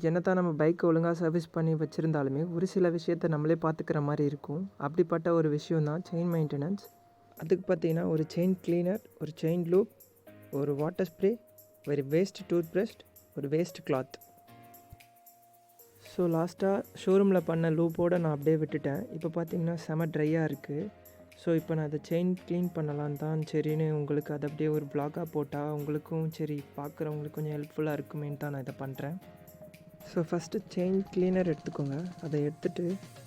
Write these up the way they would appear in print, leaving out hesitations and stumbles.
என்னதான் நம்ம பைக்கை ஒழுங்காக சர்வீஸ் பண்ணி வச்சுருந்தாலுமே ஒரு சில விஷயத்த நம்மளே பார்த்துக்கிற மாதிரி இருக்கும். அப்படிப்பட்ட ஒரு விஷயம் தான் செயின் மெயின்டெனன்ஸ். அதுக்கு பார்த்தீங்கன்னா ஒரு செயின் கிளீனர், ஒரு செயின் லூப், ஒரு வாட்டர் ஸ்ப்ரே, ஒரு வேஸ்ட் டூத் ப்ரஷ், ஒரு வேஸ்ட் கிளாத். ஸோ லாஸ்ட்டாக ஷோரூமில் பண்ண லூப்போடு நான் அப்படியே விட்டுட்டேன். இப்போ பார்த்தீங்கன்னா செம ட்ரையாக இருக்குது. ஸோ இப்போ நான் அதை செயின் க்ளீன் பண்ணலான்னு தான் சரின்னு உங்களுக்கு அதை அப்படியே ஒரு ப்ளாகாக போட்டால் உங்களுக்கும் சரி பார்க்குறவங்களுக்கு கொஞ்சம் ஹெல்ப்ஃபுல்லாக இருக்குமேன்னு தான் நான் இதை பண்ணுறேன். ஸோ ஃபஸ்ட்டு செயின் க்ளீனர் எடுத்துக்கோங்க. அதை எடுத்துகிட்டு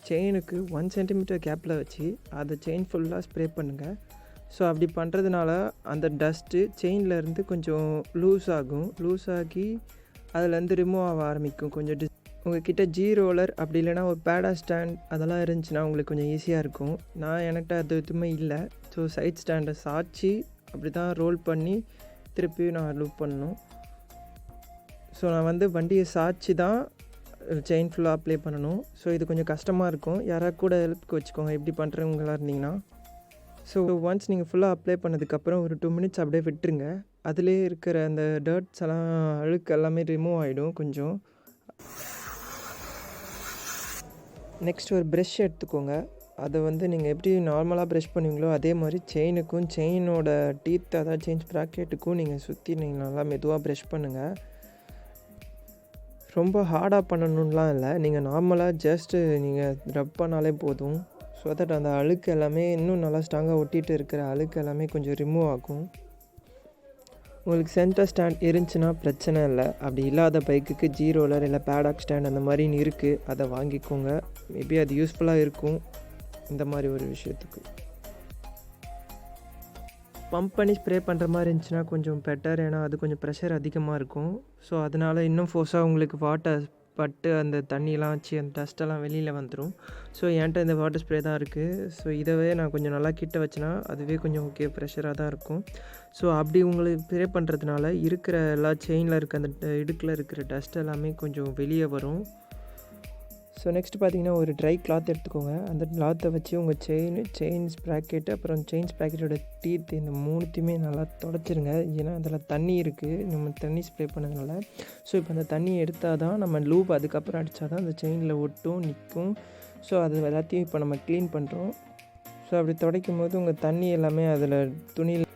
செயினுக்கு 1 சென்டிமீட்டர் கேப்பில் வச்சு அதை செயின் ஃபுல்லாக ஸ்ப்ரே பண்ணுங்கள். ஸோ அப்படி பண்ணுறதுனால அந்த டஸ்ட்டு செயின்லேருந்து கொஞ்சம் லூஸ் ஆகி அதுலேருந்து ரிமூவ் ஆக ஆரம்பிக்கும். கொஞ்சம் உங்கள்கிட்ட ரோலர் அப்படி இல்லைனா ஒரு பேடா ஸ்டாண்ட் அதெல்லாம் இருந்துச்சுன்னா உங்களுக்கு கொஞ்சம் ஈஸியாக இருக்கும். என்கிட்ட அது எதுவுமே இல்லை. ஸோ சைட் ஸ்டாண்டை சாய்ச்சி அப்படி தான் ரோல் பண்ணி திருப்பி நான் லூப் பண்ணணும். ஸோ நான் வண்டியை சாய்ச்சி தான் செயின் ஃபுல்லாக அப்ளை பண்ணணும். ஸோ இது கொஞ்சம் கஷ்டமாக இருக்கும். யாராவது கூட ஹெல்ப்புக்கு வச்சுக்கோங்க எப்படி பண்ணுறவங்களா இருந்தீங்கன்னா. ஸோ ஒன்ஸ் நீங்கள் ஃபுல்லாக அப்ளை பண்ணதுக்கப்புறம் ஒரு 2 மினிட்ஸ் அப்படியே விட்டுருங்க. அதிலே இருக்கிற அந்த டர்ட்ஸ் எல்லாம் அழுக்கு எல்லாமே ரிமூவ் ஆகிடும் கொஞ்சம். நெக்ஸ்ட் ஒரு ப்ரெஷ் எடுத்துக்கோங்க. அதை நீங்கள் எப்படி நார்மலாக ப்ரெஷ் பண்ணுவீங்களோ அதே மாதிரி செயினுக்கும் செயினோட டீத் அதாவது செயின் ப்ராக்கெட்டுக்கும் நீங்கள் சுற்றி நீங்கள் நல்லா மெதுவாக ப்ரெஷ் பண்ணுங்கள். ரொம்ப ஹார்டாக பண்ணணும்லாம் இல்லை. நீங்கள் நார்மலாக ஜஸ்ட்டு நீங்கள் ரப் பண்ணாலே போதும். ஸோ தட் அந்த அழுக்கு எல்லாமே இன்னும் நல்லா ஸ்ட்ராங்காக ஒட்டிகிட்டு இருக்கிற அழுக்கு எல்லாமே கொஞ்சம் ரிமூவ் ஆகும். உங்களுக்கு சென்டர் ஸ்டாண்ட் இருந்துச்சுன்னா பிரச்சனை இல்லை. அப்படி இல்லாத பைக்குக்கு ரோலர் இல்லை பேடாக் ஸ்டாண்ட் அந்த மாதிரின்னு இருக்குது, அதை வாங்கிக்கோங்க. மேபி அது யூஸ்ஃபுல்லாக இருக்கும் இந்த மாதிரி ஒரு விஷயத்துக்கு. பம்ப் பண்ணி ஸ்ப்ரே பண்ணுற மாதிரி இருந்துச்சுன்னா கொஞ்சம் பெட்டர். ஏன்னா அது கொஞ்சம் ப்ரெஷர் அதிகமாக இருக்கும். ஸோ அதனால் இன்னும் ஃபோர்ஸாக உங்களுக்கு வாட்டர் பட்டு அந்த தண்ணியெலாம் வச்சு அந்த டஸ்ட்டெல்லாம் வெளியில் வந்துடும். ஸோ என்கிட்ட இந்த வாட்டர் ஸ்ப்ரே தான் இருக்குது. ஸோ இதவே நான் கொஞ்சம் நல்லா கிட்ட வச்சேன்னா அதுவே கொஞ்சம் ஓகே ப்ரெஷராக தான் இருக்கும். ஸோ அப்படி உங்களுக்கு ஸ்ப்ரே பண்ணுறதுனால இருக்கிற எல்லா செயினில் இருக்க அந்த இடுக்கில் இருக்கிற டஸ்ட் எல்லாமே கொஞ்சம் வெளியே வரும். ஸோ நெக்ஸ்ட் பார்த்தீங்கன்னா ஒரு ட்ரை கிளாத் எடுத்துக்கோங்க. அந்த கிளாத்தை வச்சு உங்கள் செயின் ஸ்ப்ராக்கெட்டு அப்புறம் செயின் ஸ்ப்ராக்கெட்டோட டீத் இந்த 3த்தையுமே நல்லா தொடச்சிருங்க. ஏன்னா அதில் தண்ணி இருக்குது, நம்ம தண்ணி ஸ்ப்ரே பண்ணதுனால. ஸோ இப்போ அந்த தண்ணி எடுத்தால் தான் நம்ம லூப் அதுக்கப்புறம் அடித்தா தான் அந்த செயினில் ஒட்டும் நிற்கும். ஸோ அது எல்லாத்தையும் இப்போ நம்ம க்ளீன் பண்ணுறோம். ஸோ அப்படி துடைக்கும் போது உங்கள் தண்ணி எல்லாமே அதில் துணியில்.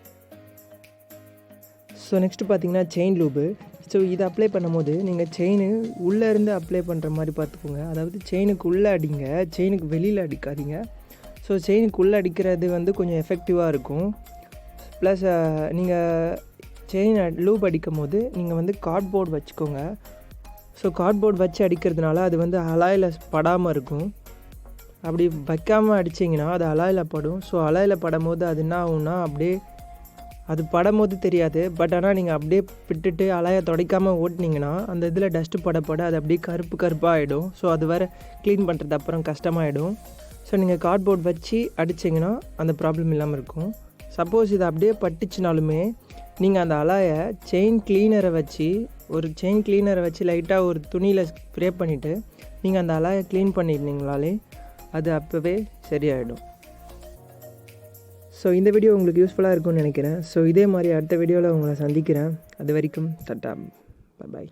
ஸோ நெக்ஸ்ட்டு பார்த்தீங்கன்னா செயின் லூபு. ஸோ இதை அப்ளை பண்ணும்போது நீங்கள் செயின் உள்ளேருந்து அப்ளை பண்ணுற மாதிரி பார்த்துக்கோங்க. அதாவது செயினுக்கு உள்ளே அடிங்க, செயினுக்கு வெளியில் அடிக்காதீங்க. ஸோ செயினுக்கு உள்ளே அடிக்கிறது கொஞ்சம் எஃபெக்டிவாக இருக்கும். ப்ளஸ் நீங்கள் செயின் லூப் அடிக்கும் போது நீங்கள் கார்ட்போர்ட் வச்சுக்கோங்க. ஸோ கார்ட்போர்ட் வச்சு அடிக்கிறதுனால அது அலாயில் படாமல் இருக்கும். அப்படி வைக்காமல் அடிச்சிங்கன்னா அது அலாயில் படும். ஸோ அலாயில் படும் போது அது என்ன ஆகும்னா அப்படியே அது படும்போது தெரியாது. பட் ஆனால் நீங்கள் அப்படியே விட்டுட்டு அலையை துடைக்காமல் ஓட்டினீங்கன்னா அந்த இதில் டஸ்ட்டு பட அது அப்படியே கருப்பாக ஆகிடும். ஸோ அது வேறு க்ளீன் பண்ணுறது அப்புறம் கஷ்டமாயிடும். ஸோ நீங்கள் கார்ட்போர்ட் வச்சு அடிச்சிங்கன்னா அந்த ப்ராப்ளம் இல்லாமல் இருக்கும். சப்போஸ் இது அப்படியே பட்டுச்சுனாலுமே நீங்கள் அந்த அலையை செயின் கிளீனரை வச்சு லைட்டாக ஒரு துணியில் ஸ்ப்ரே பண்ணிவிட்டு நீங்கள் அந்த அலையை க்ளீன் பண்ணியிருந்தீங்களாலே அது அப்போவே சரியாயிடும். ஸோ இந்த வீடியோ உங்களுக்கு யூஸ்ஃபுல்லாக இருக்கும்னு நினைக்கிறேன். ஸோ இதே மாதிரி அடுத்த வீடியோவில் உங்களை சந்திக்கிறேன். அது வரைக்கும் டாடா, பை பாய்.